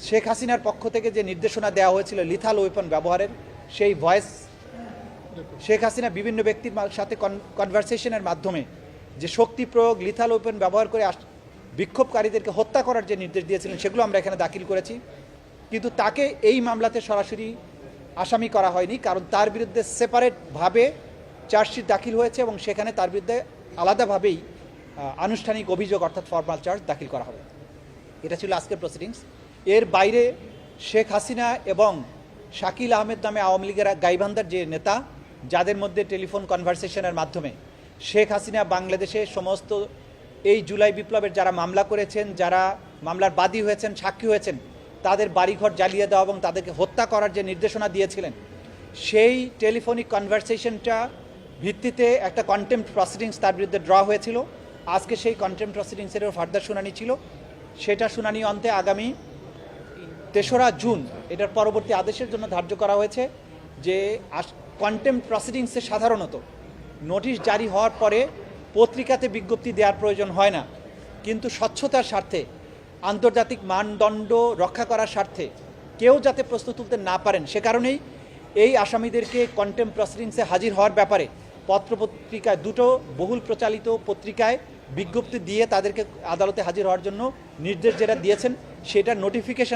শেখ হাসিনার পক্ষ থেকে যে নির্দেশনা দেওয়া হয়েছিল লিথাল ওয়েপন ব্যবহারের, সেই ভয়েস শেখ হাসিনা বিভিন্ন ব্যক্তির সাথে কনভারসেশনের মাধ্যমে যে শক্তি প্রয়োগ, লিথাল ওয়েপন ব্যবহার করে বিক্ষোভকারীদেরকে হত্যা করার যে নির্দেশ দিয়েছিলেন, সেগুলো আমরা এখানে দাখিল করেছি। কিন্তু তাকে এই মামলাতে সরাসরি আসামি করা হয়নি, কারণ তার বিরুদ্ধে সেপারেটভাবে চার্জশিট দাখিল হয়েছে এবং সেখানে তার বিরুদ্ধে আলাদাভাবেই আনুষ্ঠানিক অভিযোগ অর্থাৎ ফর্মাল চার্জ দাখিল করা হবে। এটা ছিল আজকের প্রসিডিংস। এর বাইরে শেখ হাসিনা এবং শাকিল আহমেদ নামে আওয়ামী লীগের গাইবান্ধার যে নেতা, যাদের মধ্যে টেলিফোন কনভারসেশনের মাধ্যমে শেখ হাসিনা বাংলাদেশে সমস্ত এই জুলাই বিপ্লবের যারা মামলা করেছেন, যারা মামলার বাদী হয়েছেন, সাক্ষী হয়েছেন, তাদের বাড়িঘর জ্বালিয়ে দেওয়া এবং তাদেরকে হত্যা করার যে নির্দেশনা দিয়েছিলেন, সেই টেলিফোনিক কনভারসেশনটা ভিত্তিতে একটা কন্টেম্পট প্রসিডিংস তার বিরুদ্ধে ড্র হয়েছিল। আজকে সেই কন্টেম্পট প্রসিডিংসেরও ফার্দার শুনানি ছিল। সেটা শুনানি অন্তে আগামী ৩রা জুন এটার পরবর্তী আদেশের জন্য ধার্য করা হয়েছে। যে কন্টেম্পট প্রসিডিংসে সাধারণত নোটিশ জারি হওয়ার পরে পত্রিকাতে বিজ্ঞপ্তি দেওয়ার প্রয়োজন হয় না, কিন্তু স্বচ্ছতার স্বার্থে, আন্তর্জাতিক মানদণ্ড রক্ষা করার স্বার্থে কেউ যাতে প্রশ্ন তুলতে না পারেন, সে কারণেই এই আসামিদেরকে কন্টেম্পট প্রসিডিংসে হাজির হওয়ার ব্যাপারে পত্রপত্রিকায়, দুটো বহুল প্রচালিত পত্রিকায় বিজ্ঞপ্তি দিয়ে তাদেরকে আদালতে হাজির হওয়ার জন্য নির্দেশ যেটা দিয়েছেন, সেটা নোটিফিকেশন